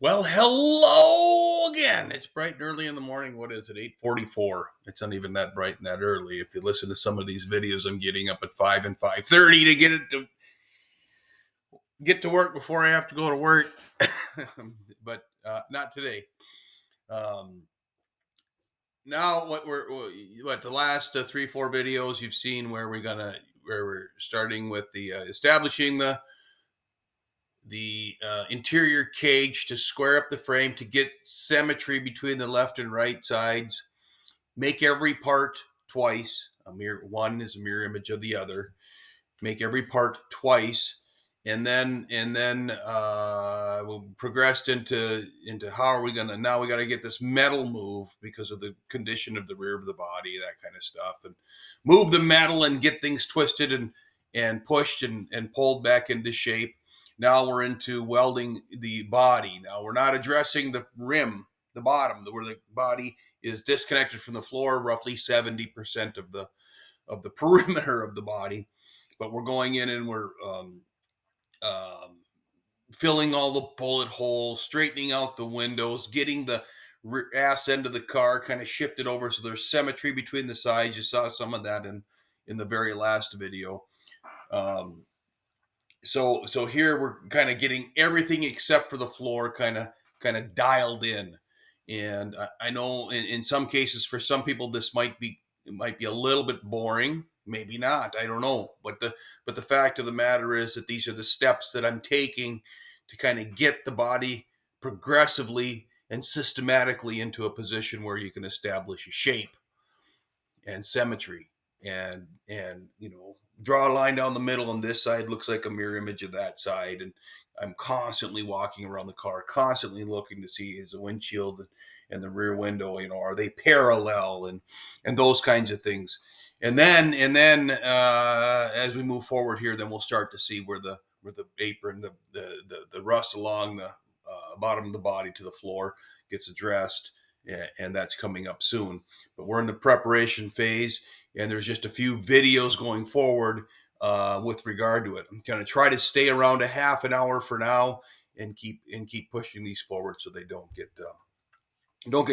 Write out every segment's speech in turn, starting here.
Well, hello again. It's bright and early in the morning. What is it? 8:44. It's not even that bright and that early. If you listen to some of these videos, I'm getting up at 5 and 5:30 to get to work before I have to go to work. But not today. Um, Now what the last 3-4 videos you've seen where we're starting with the establishing the interior cage to square up the frame to get symmetry between the left and right sides. Make every part twice. One is a mirror image of the other. Make every part twice, and then we progressed into how are we gonna now we got to get this metal move because of the condition of the rear of the body, that kind of stuff, and move the metal and get things twisted and pushed and pulled back into shape. Now we're into welding the body. Now we're not addressing the rim, the bottom, where the body is disconnected from the floor, roughly 70% of the perimeter of the body. But we're going in and we're filling all the bullet holes, straightening out the windows, getting the ass end of the car kind of shifted over so there's symmetry between the sides. You saw some of that in the very last video. So here we're kind of getting everything except for the floor kind of dialed in. And I know in some cases for some people this might be a little bit boring, maybe not, I don't know, but the fact of the matter is that these are the steps that I'm taking to kind of get the body progressively and systematically into a position where you can establish a shape and symmetry and draw a line down the middle on this side, looks like a mirror image of that side. And I'm constantly walking around the car, constantly looking to see is the windshield and the rear window, are they parallel, and those kinds of things. And then as we move forward here, then we'll start to see where the apron, the rust along the bottom of the body to the floor gets addressed, and that's coming up soon. But we're in the preparation phase, and there's just a few videos going forward with regard to it. I'm going to try to stay around a half an hour for now, and keep pushing these forward so they don't get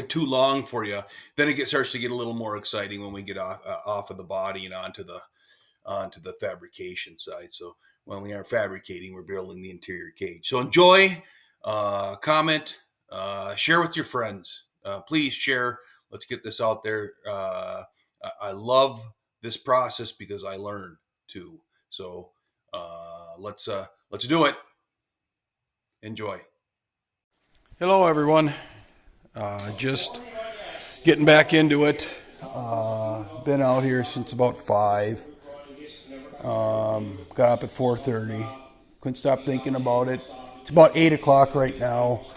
too long for you. Then it starts to get a little more exciting when we get off of the body and onto the fabrication side. So when we are fabricating, we're building the interior cage. So enjoy, comment, share with your friends. Please share. Let's get this out there. I love this process because I learn too. So let's do it. Enjoy. Hello, everyone. Just getting back into it. Been out here since about 5. Got up at 4:30. Couldn't stop thinking about it. It's about 8 o'clock right now,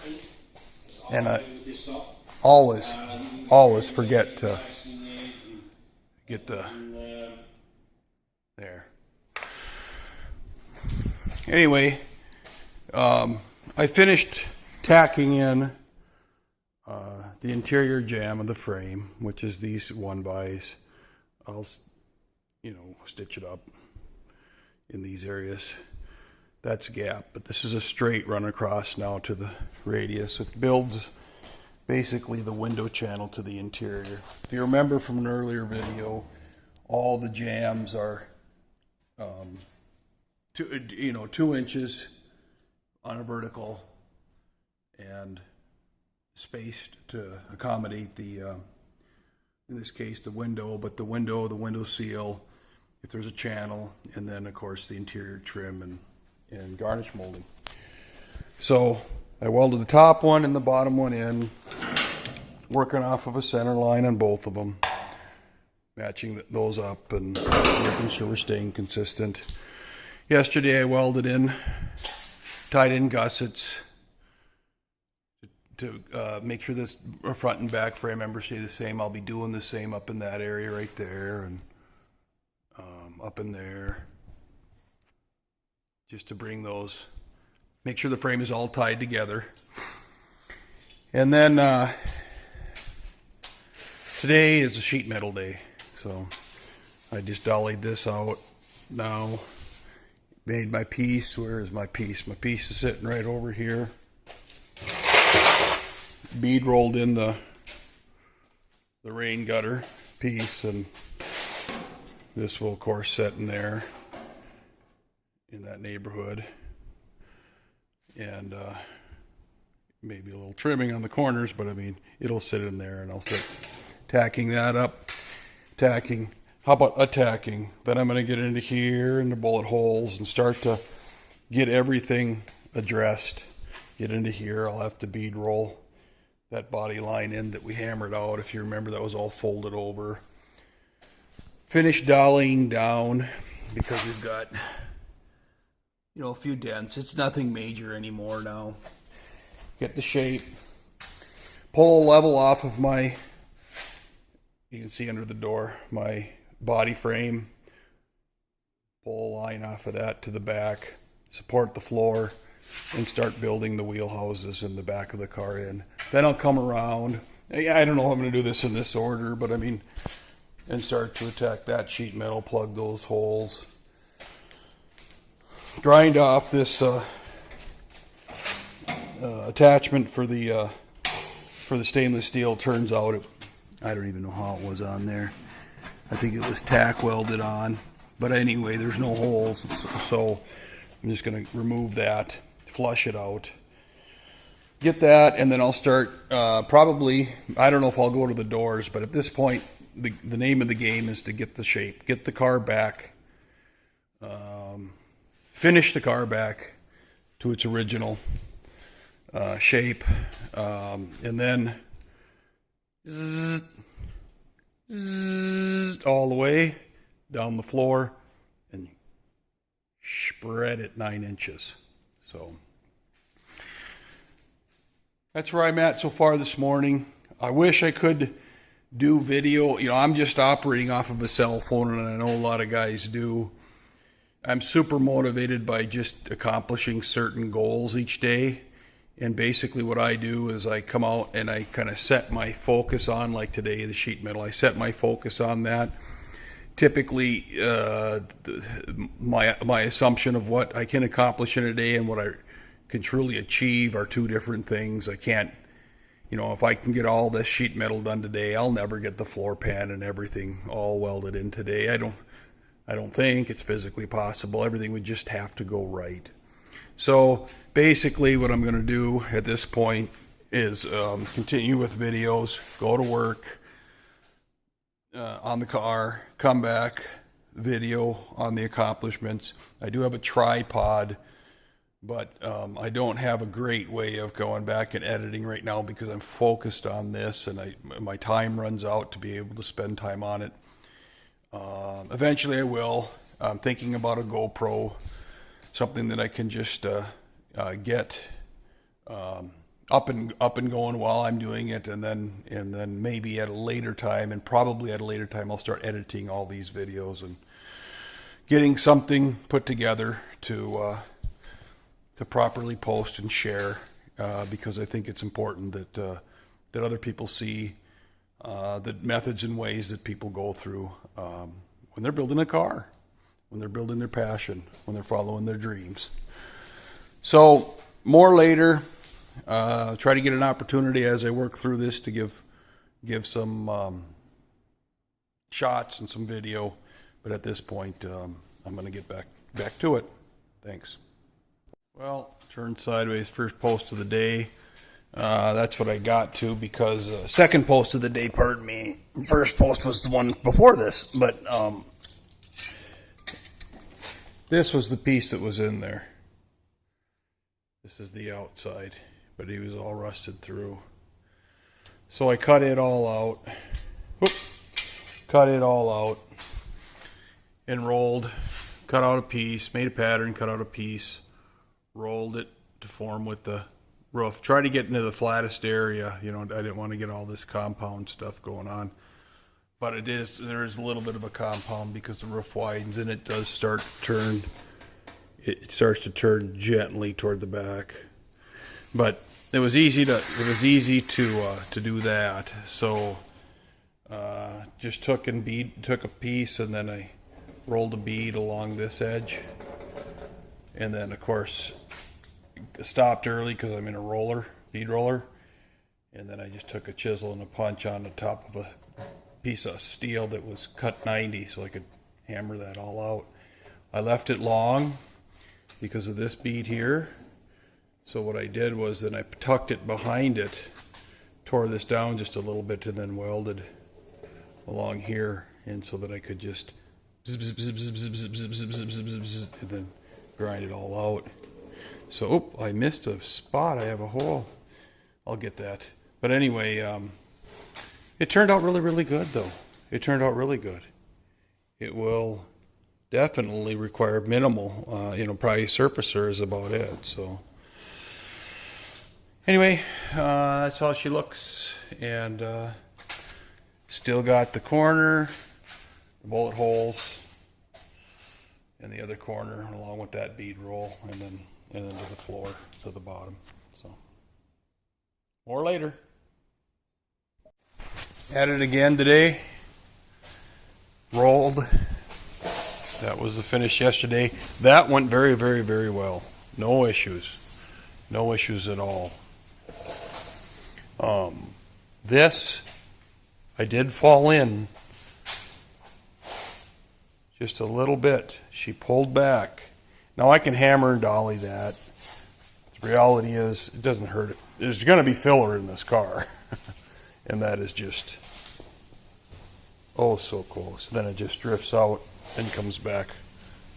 and I always forget to get there. Anyway, I finished tacking in the interior jamb of the frame, which is these 1-bys. I'll stitch it up in these areas. That's a gap, but this is a straight run across now to the radius. It builds basically the window channel to the interior. If you remember from an earlier video, all the jambs are 2 inches on a vertical and spaced to accommodate the in this case the window, but the window seal if there's a channel, and then of course the interior trim and garnish molding. So I welded the top one and the bottom one in, working off of a center line on both of them, matching those up and making sure we're staying consistent. Yesterday I welded in, tied in gussets to make sure this front and back frame members stay the same. I'll be doing the same up in that area right there, and up in there, just to bring those, make sure the frame is all tied together. And then today is a sheet metal day, so I just dollied this out now, made my piece. Where is my piece? My piece is sitting right over here. bead rolled in the rain gutter piece, and this will of course set in there in that neighborhood, and maybe a little trimming on the corners, but I mean it'll sit in there, and I'll start tacking that up. How about attacking? Then I'm going to get into here in the bullet holes and start to get everything addressed. Get into here. I'll have to bead roll that body line in that we hammered out. If you remember, that was all folded over. Finish dollying down because we've got, you know, a few dents. It's nothing major anymore now. Get the shape. Pull a level off of my, you can see under the door, my body frame. Pull a line off of that to the back. Support the floor and start building the wheelhouses in the back of the car in. Then I'll come around. I don't know if I'm going to do this in this order, but I mean, and start to attack that sheet metal, plug those holes. Grind off this attachment for the stainless steel. Turns out I don't even know how it was on there. I think it was tack welded on. But anyway, there's no holes, so I'm just going to remove that, flush it out, get that, and then I'll start probably, I don't know if I'll go to the doors, but at this point, the name of the game is to get the shape, get the car back, finish the car back to its original shape, and then all the way down the floor and spread it 9 inches. So that's where I'm at so far this morning. I wish I could do video. You know, I'm just operating off of a cell phone, and I know a lot of guys do. I'm super motivated by just accomplishing certain goals each day. And basically what I do is I come out and I kind of set my focus on, like today, the sheet metal. I set my focus on that. Typically, my assumption of what I can accomplish in a day and what I can truly achieve are two different things. I can't, you know, if I can get all this sheet metal done today, I'll never get the floor pan and everything all welded in today. I don't think it's physically possible. Everything would just have to go right. So basically what I'm going to do at this point is continue with videos, go to work on the car, come back, video on the accomplishments. I do have a tripod, but I don't have a great way of going back and editing right now because I'm focused on this, and my time runs out to be able to spend time on it. Eventually I will. I'm thinking about a GoPro, something that I can just get up and going while I'm doing it, and then maybe at a later time, and probably at a later time, I'll start editing all these videos and getting something put together to properly post and share, because I think it's important that other people see the methods and ways that people go through when they're building a car, when they're building their passion, when they're following their dreams. So more later. Try to get an opportunity as I work through this to give some shots and some video, but at this point I'm going to get back to it. Thanks. Well, turn sideways, first post of the day. That's what I got to, because second post of the day, pardon me. First post was the one before this, but this was the piece that was in there. This is the outside, but he was all rusted through. So I cut it all out. Whoop. Cut it all out and rolled, cut out a piece, made a pattern, cut out a piece, rolled it to form with the roof. Try to get into the flattest area. You know, I didn't want to get all this compound stuff going on. But there is a little bit of a compound because the roof widens and it does start to turn. It starts to turn gently toward the back. But it was easy to do that. So just took a piece, and then I rolled a bead along this edge, and then of course stopped early because I'm in a bead roller, And then I just took a chisel and a punch on the top of a piece of steel that was cut 90 so I could hammer that all out. I left it long because of this bead here. So what I did was then I tucked it behind it, tore this down just a little bit, and then welded along here, and so that I could just and then grind it all out. So, I missed a spot. I have a hole. I'll get that. But anyway, it turned out really, really good, though. It turned out really good. It will definitely require minimal, probably surfacer is about it. So, anyway, that's how she looks. And still got the corner, the bullet holes, and the other corner, along with that bead roll, and then to the floor, to the bottom. So, more later. At it again today. Rolled. That was the finish yesterday. That went very, very, very well. No issues. No issues at all. This, I did fall in just a little bit. She pulled back. Now I can hammer and dolly that. The reality is, it doesn't hurt it. There's going to be filler in this car. And that is just, oh, so close. Then it just drifts out and comes back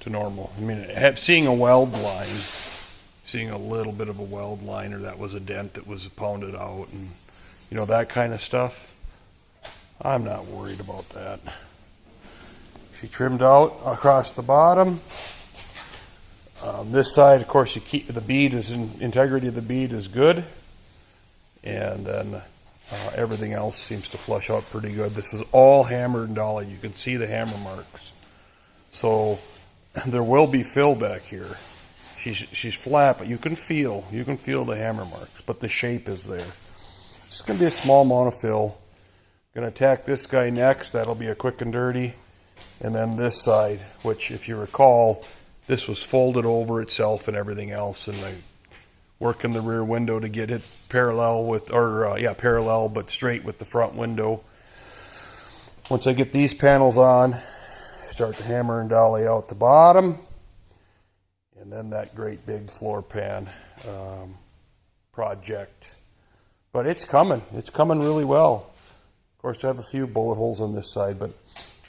to normal. I mean, seeing a weld line, seeing a little bit of a weld line, or that was a dent that was pounded out, and that kind of stuff, I'm not worried about that. She trimmed out across the bottom. This side, of course, you keep the bead integrity of the bead is good, and then everything else seems to flush out pretty good. This is all hammered and dollied. You can see the hammer marks. So there will be fill back here. She's flat, but you can feel the hammer marks, but the shape is there. It's going to be a small amount of fill. Going to attack this guy next. That'll be a quick and dirty. And then this side, which, if you recall, this was folded over itself and everything else, and I work in the rear window to get it parallel but straight with the front window. Once I get these panels on, start to hammer and dolly out the bottom, and then that great big floor pan project. But it's coming really well. Of course, I have a few bullet holes on this side, but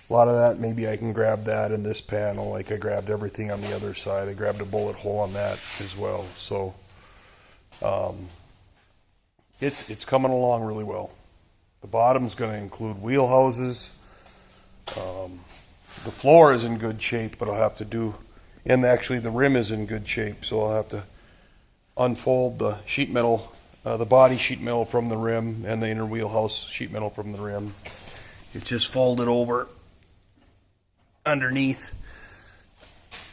a lot of that, maybe I can grab that in this panel, like I grabbed everything on the other side. I grabbed a bullet hole on that as well. So it's coming along really well. The bottom's going to include wheel houses. The floor is in good shape, but I'll have to do, and actually the rim is in good shape, so I'll have to unfold the sheet metal, the body sheet metal from the rim, and the inner wheelhouse sheet metal from the rim. It's just folded over underneath.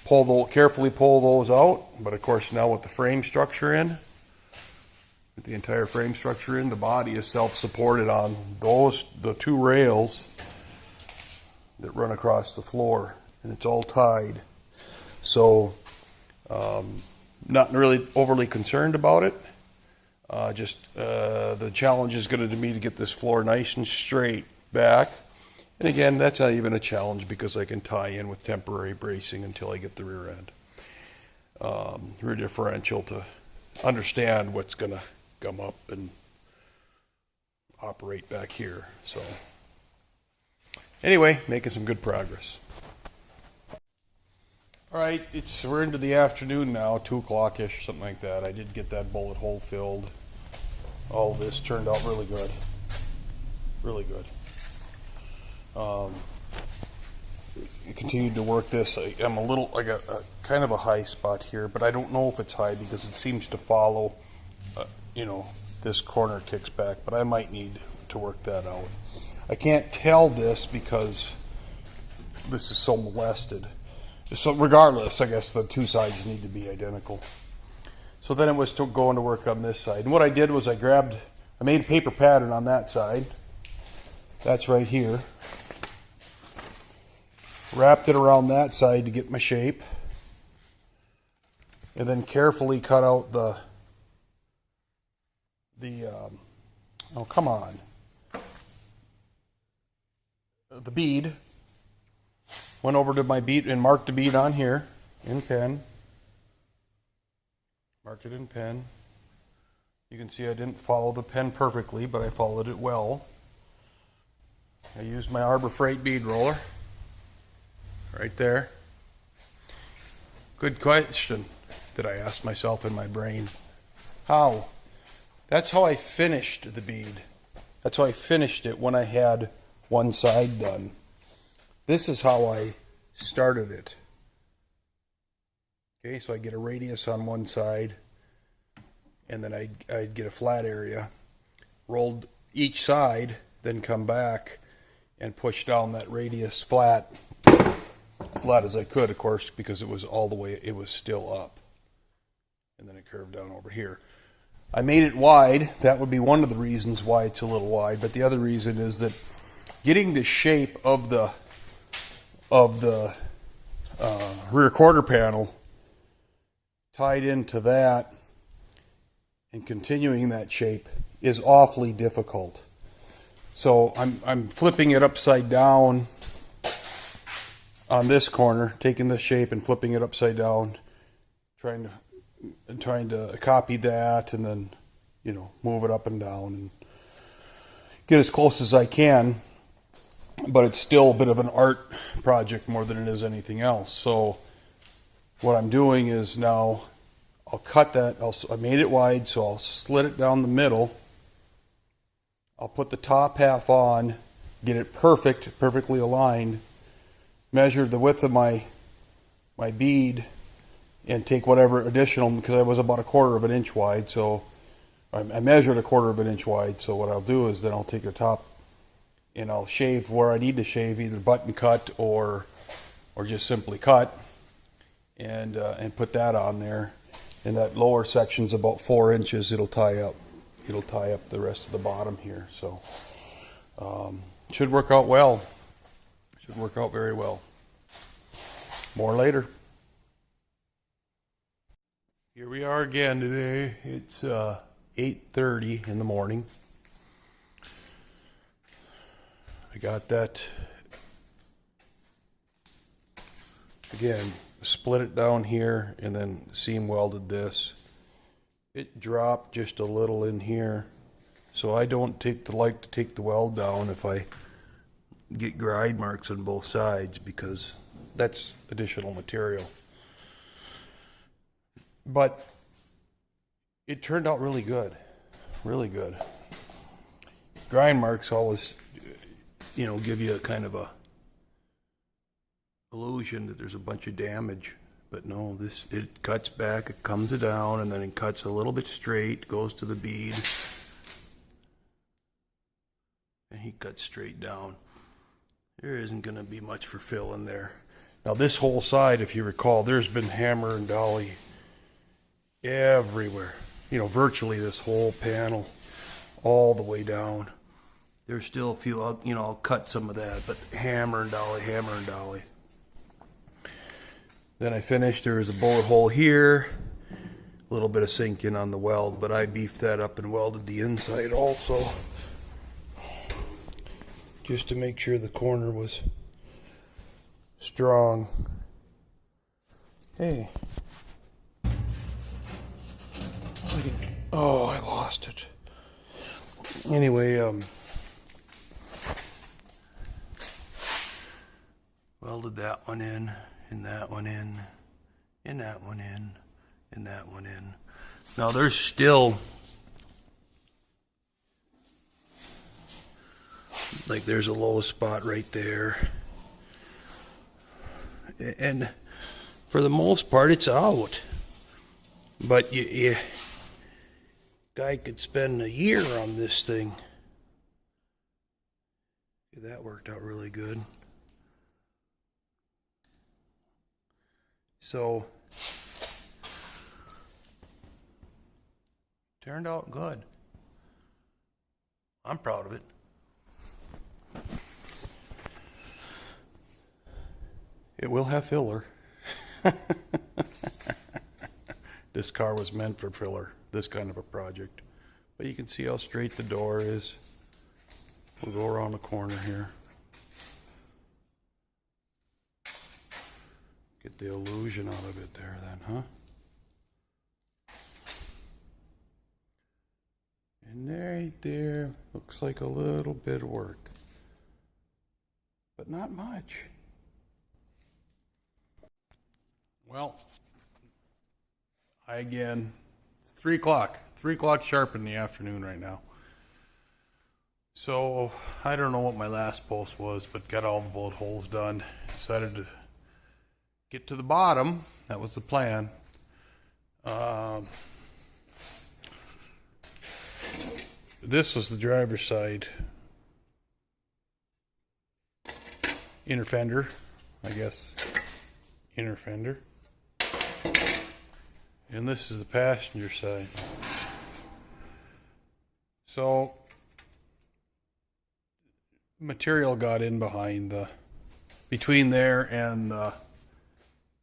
Carefully pull those out, but of course now with the frame structure in, with the entire frame structure in, the body is self-supported on the two rails that run across the floor, and it's all tied. So not really overly concerned about it. The challenge is going to be to get this floor nice and straight back. And again, that's not even a challenge because I can tie in with temporary bracing until I get the rear end. Rear differential to understand what's going to come up and operate back here. So anyway, making some good progress. All right, we're into the afternoon now, 2 o'clock-ish, something like that. I did get that bullet hole filled. All this turned out really good. Really good. I continued to work this. I got kind of a high spot here, but I don't know if it's high because it seems to follow, this corner kicks back, but I might need to work that out. I can't tell this because this is so molested. So regardless, I guess the two sides need to be identical. So then it was going to work on this side. And what I did was I made a paper pattern on that side. That's right here. Wrapped it around that side to get my shape. And then carefully cut out the Oh, come on. The bead. Went over to my bead and marked the bead on here in pen. Marked it in pen. You can see I didn't follow the pen perfectly, but I followed it well. I used my Arbor Freight bead roller. Right there. Good question that I asked myself in my brain. How? That's how I finished the bead. That's how I finished it when I had one side done. This is how I started it. Okay, so I get a radius on one side, and then I'd get a flat area, rolled each side, then come back and push down that radius flat as I could, of course, because it was all the way, it was still up. And then it curved down over here. I made it wide. That would be one of the reasons why it's a little wide, but the other reason is that getting the shape of the rear quarter panel tied into that and continuing that shape is awfully difficult. So I'm flipping it upside down on this corner, taking the shape and flipping it upside down, trying to copy that, and then, you know, move it up and down and get as close as I can. But it's still a bit of an art project more than it is anything else. So what I'm doing is now I'll cut that. I made it wide, so I'll slit it down the middle. I'll put the top half on, get it perfectly aligned, measure the width of my bead, and take whatever additional, because I was about 1/4 of an inch wide, so I measured 1/4 of an inch wide. So what I'll do is then I'll take the top and I'll shave where I need to shave, either button cut or just simply cut, and put that on there. And that lower section's about 4 inches. It'll tie up the rest of the bottom here. So should work out well. Should work out very well. More later. Here we are again today. It's 8:30 in the morning. I got that, again, split it down here and then seam welded this. It dropped just a little in here, so I don't like to take the weld down if I get gride marks on both sides, because that's additional material. But it turned out really good, really good. Grind marks always, you know, give you a kind of a illusion that there's a bunch of damage, but no, it cuts back, it comes down, and then it cuts a little bit straight, goes to the bead, and he cuts straight down. There isn't going to be much for fill in there. Now this whole side, if you recall, there's been hammer and dolly everywhere. You know, virtually this whole panel, all the way down. There's still a few, you know, I'll cut some of that, but hammer and dolly, hammer and dolly. Then I finished, there was a bullet hole here, a little bit of sink in on the weld, but I beefed that up and welded the inside also, just to make sure the corner was strong. Hey. Oh, I lost it. Anyway, welded that one in, and that one in, and that one in, and that one in. Now there's still, like, there's a low spot right there. And for the most part, it's out. But guy could spend a year on this thing. That worked out really good. So, turned out good. I'm proud of it. It will have filler. This car was meant for filler, this kind of a project. But you can see how straight the door is. We'll go around the corner here. Get the illusion out of it there then, huh? And right there, looks like a little bit of work. But not much. Well, it's 3 o'clock. 3 o'clock sharp in the afternoon right now. So, I don't know what my last post was, but got all the bullet holes done. Decided to get to the bottom. That was the plan. This was the driver's side inner fender, I guess. Inner fender. And this is the passenger side. So, material got in behind between there and the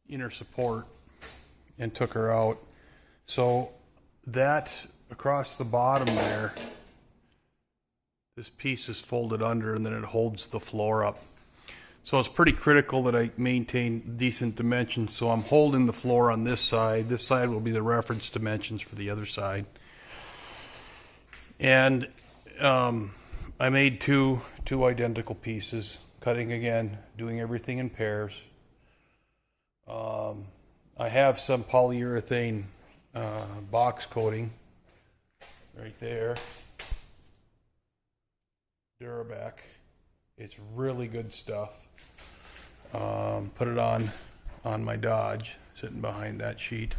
inner support and took her out. So that across the bottom there, this piece is folded under and then it holds the floor up. So it's pretty critical that I maintain decent dimensions. So I'm holding the floor on this side. This side will be the reference dimensions for the other side. And I made two identical pieces, cutting again, doing everything in pairs. I have some polyurethane box coating right there. Durabac. It's really good stuff. Put it on my Dodge, sitting behind that sheet.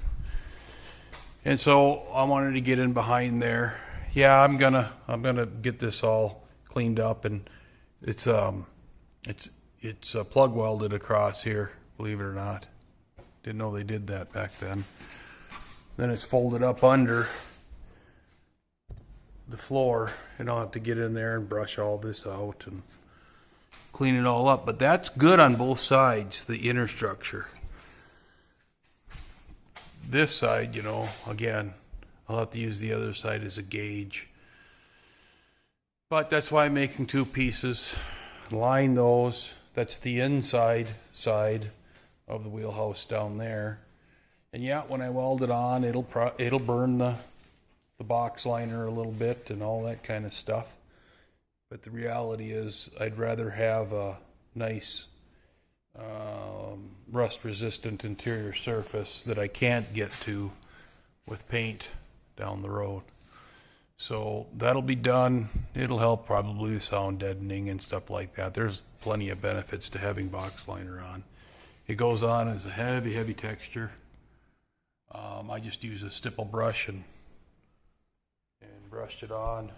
And so I wanted to get in behind there. Yeah, I'm gonna get this all cleaned up, and it's plug welded across here, believe it or not. Didn't know they did that back then. Then it's folded up under the floor, and I'll have to get in there and brush all this out and clean it all up. But that's good on both sides, the inner structure. This side, again, I'll have to use the other side as a gauge. But that's why I'm making two pieces. Line those. That's the inside side of the wheelhouse down there. And yeah, when I weld it on, it'll burn the box liner a little bit and all that kind of stuff. But the reality is I'd rather have a nice rust-resistant interior surface that I can't get to with paint down the road. So that'll be done. It'll help probably with sound deadening and stuff like that. There's plenty of benefits to having box liner on. It goes on as a heavy texture. I just use a stipple brush and brushed it on.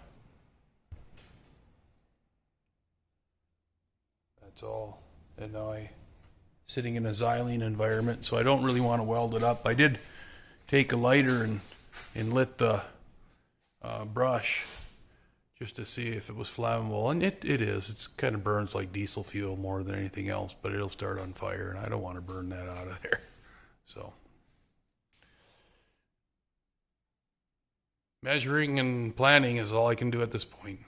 That's all. And now sitting in a xylene environment, so I don't really want to weld it up. I did take a lighter and lit the brush just to see if it was flammable, and it is. It kind of burns like diesel fuel more than anything else, but it'll start on fire, and I don't want to burn that out of there. So measuring and planning is all I can do at this point.